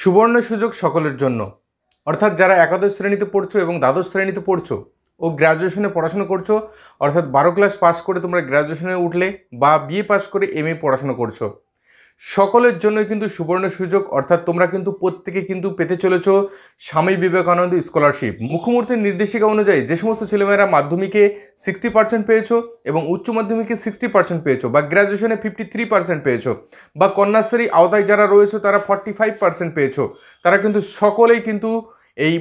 সুবর্ণ সুযোগ সকলের জন্য, অর্থাৎ যারা একাদশ শ্রেণীতে পড়ছো এবং দ্বাদশ শ্রেণীতে পড়ছো ও গ্র্যাজুয়েশনে পড়াশোনা করছো, অর্থাৎ 12 ক্লাস পাস করে তোমরা গ্র্যাজুয়েশনে উঠলে বা বিএ পাস করে এমএ পড়াশোনা করছো, সকলের জন্যই কিন্তু সুবর্ণ সুযোগ। অর্থাৎ তোমরা কিন্তু প্রত্যেকে কিন্তু পেতে চলেছো স্বামী বিবেকানন্দ স্কলারশিপ। মুখ্যমন্ত্রীর নির্দেশিকা অনুযায়ী যে সমস্ত ছেলেমেয়েরা মাধ্যমিকে 60% পেয়েছো এবং উচ্চ মাধ্যমিকে 60% পেয়েছো বা গ্র্যাজুয়েশনে 53% পেয়েছো বা কন্যাশ্রী আওতায় যারা রয়েছে তারা 45% পেয়েছো, তারা কিন্তু সকলেই কিন্তু এই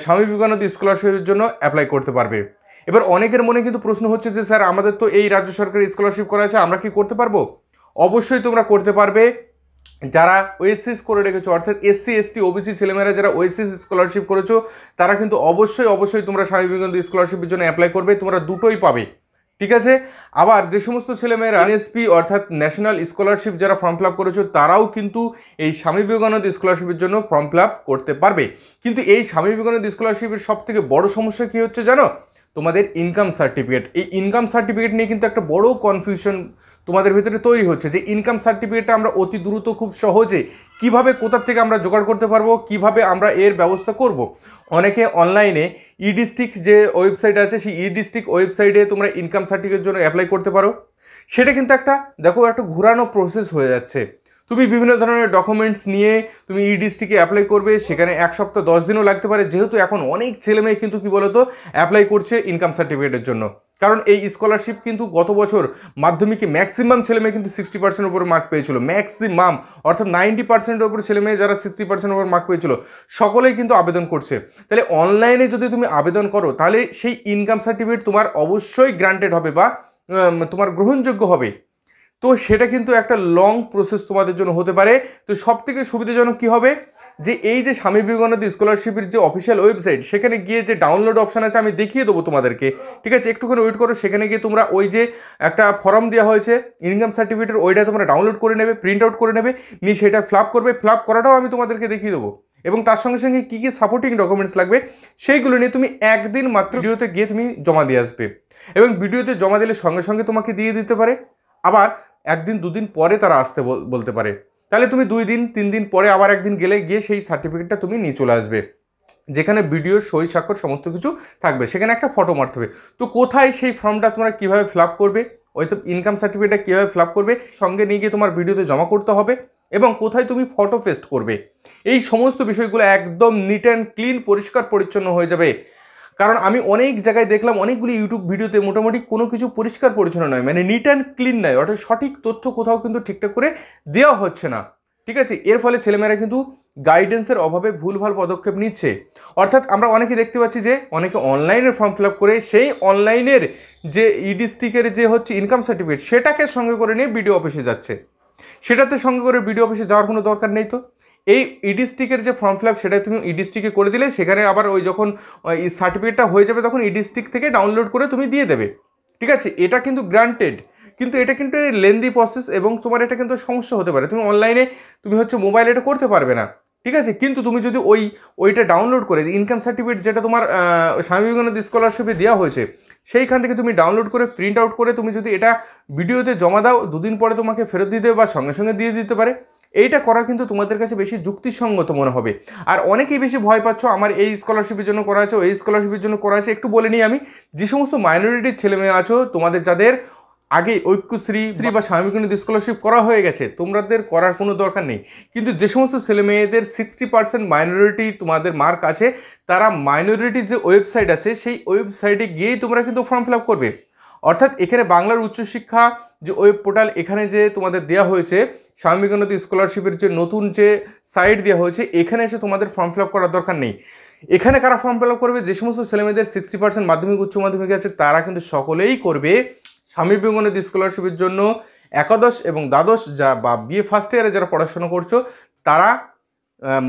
স্বামী বিবেকানন্দ স্কলারশিপের জন্য অ্যাপ্লাই করতে পারবে। এবার অনেকের মনে কিন্তু প্রশ্ন হচ্ছে যে স্যার আমাদের তো এই রাজ্য সরকারের স্কলারশিপ করা আছে, আমরা কি করতে পারবো? অবশ্যই তোমরা করতে পারবে। যারা ওএসএস করে রেখেছো, অর্থাৎ এসসি এসটি ওবিসি ছেলেমেয়েরা যারা ওএসএস স্কলারশিপ করেছো, তারা কিন্তু অবশ্যই তোমরা স্বামী বিবেকানন্দ স্কলারশিপের জন্য অ্যাপ্লাই করবে, তোমরা দুটোই পাবে। ঠিক আছে। আবার যে সমস্ত ছেলেমেয়েরা এনএসপি অর্থাৎ ন্যাশনাল স্কলারশিপ যারা ফর্ম ফিল আপ করেছো, তারাও কিন্তু এই স্বামী বিবেকানন্দ স্কলারশিপের জন্য ফর্ম ফিল আপ করতে পারবে। কিন্তু এই স্বামী বিবেকানন্দ স্কলারশিপের সব থেকে বড় সমস্যা কী হচ্ছে জানো? তোমাদের ইনকাম সার্টিফিকেট। এই ইনকাম সার্টিফিকেট নিয়ে কিন্তু একটা বড় কনফিউশন তোমাদের ভিতরে তৈরি হচ্ছে যে ইনকাম সার্টিফিকেটটা আমরা অতি দ্রুত খুব সহজে কিভাবে কোথা থেকে আমরা জোগাড় করতে পারবো, কিভাবে আমরা এর ব্যবস্থা করব। অনেকে অনলাইনে ই ডিস্ট্রিক্ট যে ওয়েবসাইট আছে সেই ই ডিস্ট্রিক্ট ওয়েবসাইটে তোমরা ইনকাম সার্টিফিকেটের জন্য অ্যাপ্লাই করতে পারো। সেটা কিন্তু একটা একটা ঘোরানো প্রসেস হয়ে যাচ্ছে। তুমি বিভিন্ন ধরনের ডকুমেন্টস নিয়ে তুমি ই ডিস্ট্রিক্টে অ্যাপ্লাই করবে, সেখানে 1 সপ্তাহ 10 দিনও লাগতে পারে। যেহেতু এখন অনেক ছেলেমেয়ে কিন্তু কী বলতো অ্যাপ্লাই করছে ইনকাম সার্টিফিকেটের জন্য, কারণ এই স্কলারশিপ কিন্তু গত বছর মাধ্যমিকে ম্যাক্সিমাম ছেলেমেয়ে কিন্তু 60% উপরে মার্ক পেয়েছিল, ম্যাক্সিমাম অর্থাৎ 90%-এর উপরে ছেলেমেয়ে যারা 60% উপর মার্ক পেয়েছিল সকলেই কিন্তু আবেদন করছে। তাহলে অনলাইনে যদি তুমি আবেদন করো তাহলে সেই ইনকাম সার্টিফিকেট তোমার অবশ্যই গ্রান্টেড হবে বা তোমার গ্রহণযোগ্য হবে। তো সেটা কিন্তু একটা লং প্রসেস তোমাদের জন্য হতে পারে। তো সব থেকে সুবিধাজনক কী হবে যে এই যে স্বামী বিবেকানন্দ স্কলারশিপের যে অফিসিয়াল ওয়েবসাইট, সেখানে গিয়ে যে ডাউনলোড অপশান আছে আমি দেখিয়ে দেবো তোমাদেরকে। ঠিক আছে, একটুখানি ওয়েট করো। সেখানে গিয়ে তোমরা ওই যে একটা ফর্ম দেওয়া হয়েছে ইনকাম সার্টিফিকেটের, ওইটা তোমরা ডাউনলোড করে নেবে, প্রিন্ট আউট করে নেবে, নিয়ে সেটা ফিল আপ করবে। ফিল আপ করাটাও আমি তোমাদেরকে দেখিয়ে দেবো এবং তার সঙ্গে সঙ্গে কী কী সাপোর্টিং ডকুমেন্টস লাগবে সেইগুলো নিয়ে তুমি একদিন মাত্র ভিডিওতে গিয়ে তুমি জমা দিয়ে আসবে এবং ভিডিওতে জমা দিলে সঙ্গে সঙ্গে তোমাকে দিয়ে দিতে পারে, আবার 1 দিন 2 দিন পরে তারা আসতে বলতে পারে। তাহলে তুমি 2 দিন 3 দিন পরে আবার একদিন গিয়ে সেই সার্টিফিকেটটা তুমি নিয়ে চলে আসবে, যেখানে ভিডিও সই স্বাক্ষর সমস্ত কিছু থাকবে, সেখানে একটা ফটো মারতে হবে। তো কোথায় সেই ফর্মটা তোমরা কীভাবে ফিল আপ করবে, ওই তো ইনকাম সার্টিফিকেটটা কীভাবে ফিল আপ করবে, সঙ্গে নিয়ে গিয়ে তোমার ভিডিওতে জমা করতে হবে এবং কোথায় তুমি ফটো পেস্ট করবে, এই সমস্ত বিষয়গুলো একদম নিট অ্যান্ড ক্লিন পরিষ্কার পরিচ্ছন্ন হয়ে যাবে। কারণ আমি অনেক জায়গায় দেখলাম অনেকগুলি ইউটিউব ভিডিওতে মোটামুটি কোনো কিছু পরিষ্কার পরিচ্ছন্ন নয়, মানে নিট অ্যান্ড ক্লিন নয়, অর্থাৎ সঠিক তথ্য কোথাও কিন্তু ঠিকঠাক করে দেওয়া হচ্ছে না। ঠিক আছে, এর ফলে ছেলেমেয়েরা কিন্তু গাইডেন্সের অভাবে ভুলভাল পদক্ষেপ নিচ্ছে। অর্থাৎ আমরা অনেকে দেখতে পাচ্ছি যে অনেকে অনলাইনের ফর্ম ফিল আপ করে সেই অনলাইনের যে ই ডিস্ট্রিক্টের যে হচ্ছে ইনকাম সার্টিফিকেট সেটাকে সঙ্গে করে নিয়ে বিডিও অফিসে যাচ্ছে। সেটাতে সঙ্গে করে বিডিও অফিসে যাওয়ার কোনো দরকার নেই। তো এই ই ডিস্ট্রিক্টের যে ফর্ম ফিল আপ সেটা তুমি ই ডিস্ট্রিক্টে করে দিলে সেখানে আবার ওই যখন এই সার্টিফিকেটটা হয়ে যাবে তখন ই ডিস্ট্রিক্ট থেকে ডাউনলোড করে তুমি দিয়ে দেবে। ঠিক আছে, এটা কিন্তু গ্রান্টেড, কিন্তু এটা কিন্তু লেন্দি প্রসেস এবং তোমার এটা কিন্তু সমস্যা হতে পারে। তুমি অনলাইনে তুমি হচ্ছে মোবাইলে এটা করতে পারবে না। ঠিক আছে, কিন্তু তুমি যদি ওইটা ডাউনলোড করে ইনকাম সার্টিফিকেট যেটা তোমার স্বামী বিবেকানন্দ স্কলারশিপে দেওয়া হয়েছে সেইখান থেকে তুমি ডাউনলোড করে প্রিন্ট আউট করে তুমি যদি এটা ভিডিওতে জমা দাও, 2 দিন পরে তোমাকে ফেরত দিয়ে দেবে বা সঙ্গে সঙ্গে দিয়ে দিতে পারে। এইটা করা কিন্তু তোমাদের কাছে বেশি যুক্তিসঙ্গত মনে হবে। আর অনেকেই বেশি ভয় পাচ্ছ আমার এই স্কলারশিপের জন্য করা আছে, ওই স্কলারশিপের জন্য করা আছে। একটু বলে নিই আমি, যে সমস্ত মাইনরিটির ছেলেমেয়ে আছো তোমাদের যাদের আগে ঐক্যশ্রী বা স্বামী বিবেকানন্দ স্কলারশিপ করা হয়ে গেছে, তোমাদের করার কোনো দরকার নেই। কিন্তু যে সমস্ত ছেলেমেয়েদের 60% মাইনরিটি তোমাদের মার্ক আছে, তারা মাইনরিটির যে ওয়েবসাইট আছে সেই ওয়েবসাইটে গিয়েই তোমরা কিন্তু ফর্ম ফিল আপ করবে। অর্থাৎ এখানে বাংলার উচ্চশিক্ষা যে ওয়েব পোর্টাল, এখানে যে তোমাদের দেওয়া হয়েছে স্বামী বিবেকানন্দ স্কলারশিপের যে নতুন যে সাইট দেওয়া হয়েছে, এখানে এসে তোমাদের ফর্ম ফিল আপ করার দরকার নেই। এখানে কারা ফর্ম ফিল আপ করবে? যে সমস্ত ছেলেমেয়েদের 60% মাধ্যমিক উচ্চ মাধ্যমিক আছে তারা কিন্তু সকলেই করবে স্বামী বিবেকানন্দ স্কলারশিপের জন্য। একাদশ এবং দ্বাদশ যা বা বিএ ফার্স্ট ইয়ারে যারা পড়াশোনা করছো তারা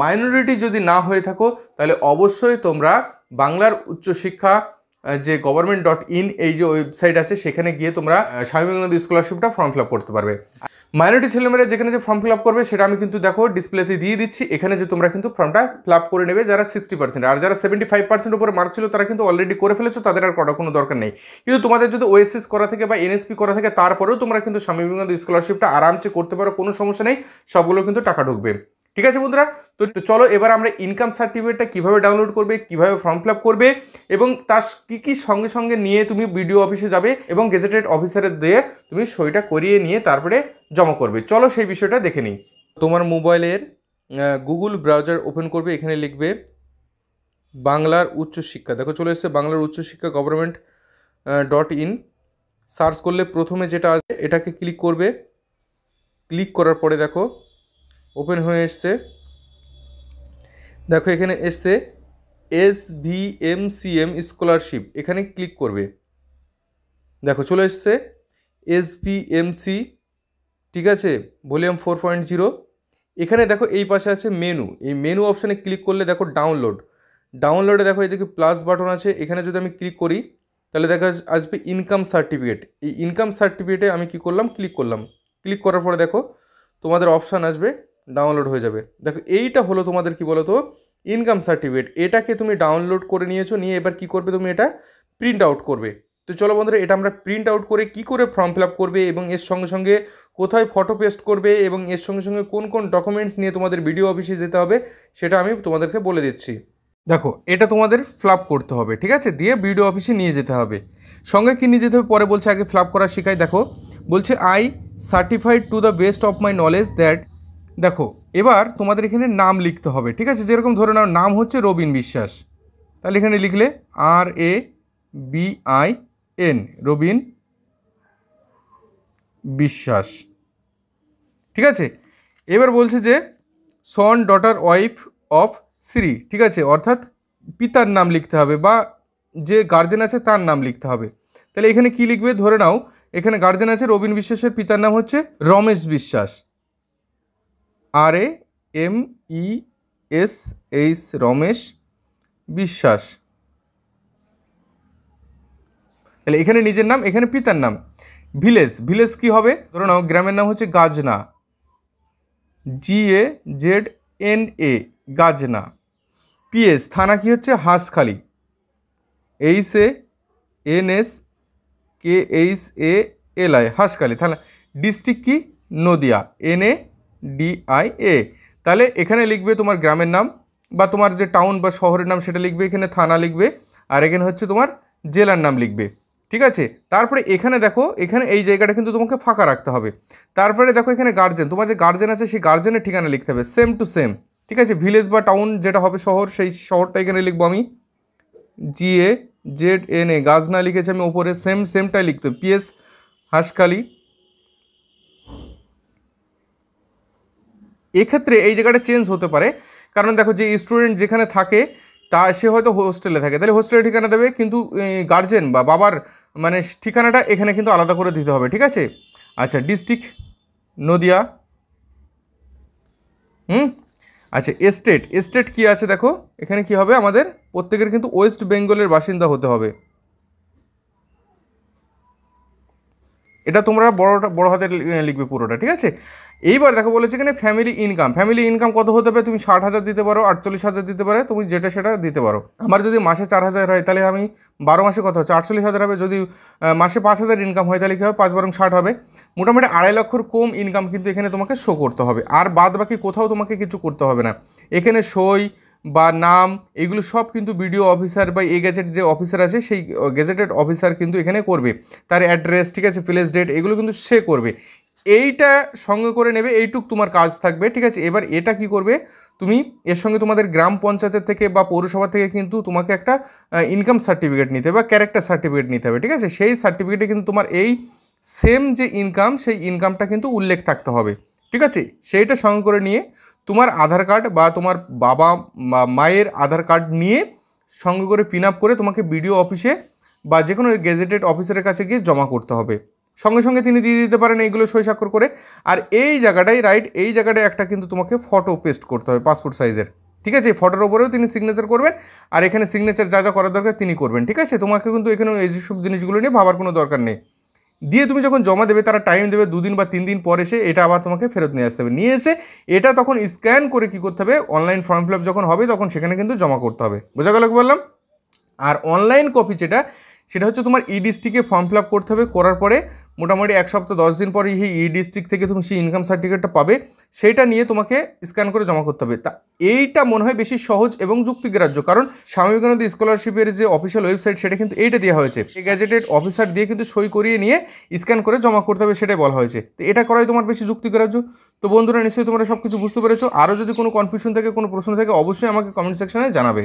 মাইনরিটি যদি না হয়ে থাকো তাহলে অবশ্যই তোমরা বাংলার উচ্চশিক্ষা যে গভর্নমেন্ট.in এই যে ওয়েবসাইট আছে সেখানে গিয়ে তোমরা Swami Vivekananda স্কলারশিপটা form fill up করতে পারবে। মাইনরিটি ছেলেমেয়েরা যেখানে যে ফর্ম ফিল আপ করবে সেটা আমি কিন্তু দেখো ডিসপ্লেতে দিয়ে দিচ্ছি। এখানে যে তোমরা কিন্তু ফর্মটা ফিল আপ করে নেবে যারা 60%, আর যারা 75% উপরে মার্ক ছিল তারা কিন্তু অলরেডি করে ফেলেছো, তাদের আর করার কোনো দরকার নেই। কিন্তু তোমাদের যদি ওএসএস করা থেকে বা এনএসপি করা থেকে তারপরেও তোমরা কিন্তু স্বামী বিবেকানন্দ স্কলারশিপটা আরামসে করতে পারো, কোনো সমস্যা নেই, সবগুলো কিন্তু টাকা ঢুকবে। ঠিক আছে বন্ধুরা, তো চলো এবার আমরা ইনকাম সার্টিফিকেটটা কীভাবে ডাউনলোড করবে, কীভাবে ফর্ম ফিল আপ করবে এবং তার কী কী সঙ্গে সঙ্গে নিয়ে তুমি বিডিও অফিসে যাবে এবং গেজেটেড অফিসারের দিয়ে তুমি সইটা করিয়ে নিয়ে তারপরে জমা করবে। চলো সেই বিষয়টা দেখে নিই। তোমার মোবাইলের গুগল ব্রাউজার ওপেন করবে, এখানে লিখবে বাংলার উচ্চশিক্ষা। দেখো চলে এসেছে বাংলার উচ্চশিক্ষা government.in। সার্চ করলে প্রথমে যেটা আছে এটাকে ক্লিক করবে। ক্লিক করার পরে দেখো ওপেন হয়ে এসছে। দেখো এখানে এসছে svmcm স্কলারশিপ, এখানে ক্লিক করবে। দেখো চলে এসছে svmc, ঠিক আছে, ভলিউম 4.0। এখানে দেখো এই পাশে আছে মেনু, এই মেনু অপশানে ক্লিক করলে দেখো ডাউনলোডে দেখো এদিকে প্লাস বাটন আছে, এখানে যদি আমি ক্লিক করি তাহলে দেখা আসবে ইনকাম সার্টিফিকেট। এই ইনকাম সার্টিফিকেটে আমি কি করলাম, ক্লিক করলাম। ক্লিক করার পরে দেখো তোমাদের অপশান আসবে, ডাউনলোড হয়ে যাবে। দেখো এইটা হলো তোমাদের কি বলো তো ইনকাম সার্টিফিকেট। এটাকে তুমি ডাউনলোড করে নিয়েছো, নিয়ে এবার কি করবে, তুমি এটা প্রিন্ট আউট করবে। তো চলো বন্ধুরা, এটা আমরা প্রিন্ট আউট করে কি করে ফর্ম ফিল আপ করবে এবং এর সঙ্গে সঙ্গে কোথায় ফটো পেস্ট করবে এবং এর সঙ্গে সঙ্গে কোন কোন ডকুমেন্টস নিয়ে তোমাদের বিডিও অফিসে যেতে হবে সেটা আমি তোমাদেরকে বলে দিচ্ছি। দেখো এটা তোমাদের ফিল আপ করতে হবে, ঠিক আছে, দিয়ে বিডিও অফিসে নিয়ে যেতে হবে। সঙ্গে কি নিয়ে যেতে হবে পরে বলছে, আগে ফিল আপ করা শেখাই। দেখো বলছে I certified to the best of my knowledge that. দেখো এবার তোমাদের এখানে নাম লিখতে হবে, ঠিক আছে, যেরকম ধরে নাও নাম হচ্ছে রবিন বিশ্বাস, তাহলে এখানে লিখলে RABIN, রবিন বিশ্বাস, ঠিক আছে। এবার বলছে যে son daughter wife of Shri, ঠিক আছে, অর্থাৎ পিতার নাম লিখতে হবে বা যে গার্জেন আছে তার নাম লিখতে হবে। তাহলে এখানে কি লিখবে, ধরে নাও এখানে গার্জেন আছে রবিন বিশ্বাসের পিতার নাম হচ্ছে রমেশ বিশ্বাস, RAMESH, রমেশ বিশ্বাস। তাহলে এখানে নিজের নাম, এখানে পিতার নাম। ভিলেজ কি হবে, ধরো নাও গ্রামের নাম হচ্ছে গাজনা, GAZNA, গাজনা। PS থানা কি হচ্ছে হাঁসখালি, HANSKHALI, হাঁসখালি থানা। ডিস্ট্রিক্ট কি নদিয়া, NADIA। তাহলে এখানে লিখবে তোমার গ্রামের নাম বা তোমার যে টাউন বা শহরের নাম সেটা লিখবে, এখানে থানা লিখবে, আর এখানে হচ্ছে তোমার জেলার নাম লিখবে, ঠিক আছে। তারপরে এখানে দেখো এখানে এই জায়গাটা কিন্তু তোমাকে ফাঁকা রাখতে হবে। তারপরে দেখো এখানে গার্জেন, তোমার যে গার্জেন আছে সেই গার্জেনের ঠিকানা লিখতে হবে সেম টু সেম, ঠিক আছে। ভিলেজ বা টাউন যেটা হবে শহর, সেই শহরটা এখানে লিখবো আমি GAZNA, গাজনা লিখেছি আমি ওপরে, সেমটাই লিখতে হবে। PS হাঁসখালি। এক্ষেত্রে এই জায়গাটা চেঞ্জ হতে পারে, কারণ দেখো যে স্টুডেন্ট যেখানে থাকে তা সে হয়তো হোস্টেলে থাকে, তাহলে হোস্টেলের ঠিকানা দেবে, কিন্তু গার্জেন বা বাবার মানে ঠিকানাটা এখানে কিন্তু আলাদা করে দিতে হবে, ঠিক আছে। আচ্ছা ডিস্ট্রিক্ট নদিয়া, আচ্ছা স্টেট কি আছে দেখো এখানে কি হবে, আমাদের প্রত্যেকের কিন্তু ওয়েস্ট বেঙ্গলের বাসিন্দা হতে হবে। এটা তোমরা বড় হাতে লিখবে পুরোটা, ঠিক আছে। এইবার দেখো বলেছে এখানে ফ্যামিলি ইনকাম কত হতে পারে, তুমি 60,000 দিতে পারো, 48,000 দিতে পারে, তুমি যেটা সেটা দিতে পারো। আমার যদি মাসে 4,000 হয় তাহলে আমি 12 মাসে কত হচ্ছে 48,000 হবে। যদি মাসে 5,000 ইনকাম হয় তাহলে কী হবে, 5 বারং 60 হবে। মোটামুটি 2.5 লক্ষর কম ইনকাম কিন্তু এখানে তোমাকে শো করতে হবে, আর বাদ বাকি কোথাও তোমাকে কিছু করতে হবে না। এখানে সই বা নাম এগুলো সব কিন্তু বিডিও অফিসার বা এই গেজেট যে অফিসার আছে সেই গেজেটেড অফিসার কিন্তু এখানে করবে। তার অ্যাড্রেস, ঠিক আছে, প্লেস ডেট এগুলো কিন্তু সে করবে। এইটা সঙ্গে করে নেবে, এইটুক তোমার কাজ থাকবে, ঠিক আছে। এবার এটা কি করবে, তুমি এর সঙ্গে তোমাদের গ্রাম পঞ্চায়েতের থেকে বা পৌরসভা থেকে কিন্তু তোমাকে একটা ইনকাম সার্টিফিকেট নিতে হবে বা ক্যারেক্টার সার্টিফিকেট নিতে হবে, ঠিক আছে। সেই সার্টিফিকেটে কিন্তু তোমার এই সেম যে ইনকাম সেই ইনকামটা কিন্তু উল্লেখ থাকতে হবে, ঠিক আছে। সেইটা সঙ্গে করে নিয়ে তোমার আধার কার্ড বা তোমার বাবা মায়ের আধার কার্ড নিয়ে সঙ্গে করে পিন আপ করে তোমাকে বিডিও অফিসে বা যে কোনো গেজেটেড অফিসারের কাছে গিয়ে জমা করতে হবে। সঙ্গে সঙ্গে তিনি দিয়ে দিতে পারেন এইগুলো সই স্বাক্ষর করে। আর এই জায়গাটাই এই জায়গাটায় একটা কিন্তু তোমাকে ফটো পেস্ট করতে হবে পাসপোর্ট সাইজের, ঠিক আছে। ফটোর ওপরেও তিনি সিগনেচার করবেন, আর এখানে সিগনেচার যা যা করার দরকার তিনি করবেন, ঠিক আছে। তোমাকে কিন্তু এখানে এই সব জিনিসগুলো নিয়ে ভাবার কোনো দরকার নেই। দিয়ে তুমি যখন জমা দেবে তারা টাইম দেবে 2 দিন বা 3 দিন পর এসে এটা আবার তোমাকে ফেরত নিয়ে আসতে হবে। নিয়ে এসে এটা তখন স্ক্যান করে কী করতে হবে, অনলাইন ফর্ম ফিল আপ যখন হবে তখন সেখানে কিন্তু জমা করতে হবে। বোঝা গেল কি বললাম। আর অনলাইন কপি যেটা সেটা হচ্ছে তোমার ই ডিস্ট্রিক্টে ফর্ম ফিল আপ করতে হবে, করার পরে মোটামুটি 1 সপ্তাহ 10 দিন পরে সেই ই ডিস্ট্রিক্ট থেকে তুমি সেই ইনকাম সার্টিফিকেটটা পাবে, সেইটা নিয়ে তোমাকে স্ক্যান করে জমা করতে হবে। তা এইটা মনে হয় বেশি সহজ এবং যুক্তিগ্রাহ্য, কারণ স্বামী বিবেকানন্দ স্কলারশিপের যে অফিসিয়াল ওয়েবসাইট সেটা কিন্তু এইটা দেওয়া হয়েছে, এই গ্যাজেটেড অফিসার দিয়ে কিন্তু সই করিয়ে নিয়ে স্ক্যান করে জমা করতে হবে, সেটাই বলা হয়েছে। তো এটা করাই তোমার বেশি যুক্তিগ্রাহ্য। তো বন্ধুরা নিশ্চয়ই তোমরা সব কিছু বুঝতে পেরেছো। আরও যদি কোনো কনফিউশন থাকে, কোনো প্রশ্ন থাকে, অবশ্যই আমাকে কমেন্ট সেকশনে জানাবে।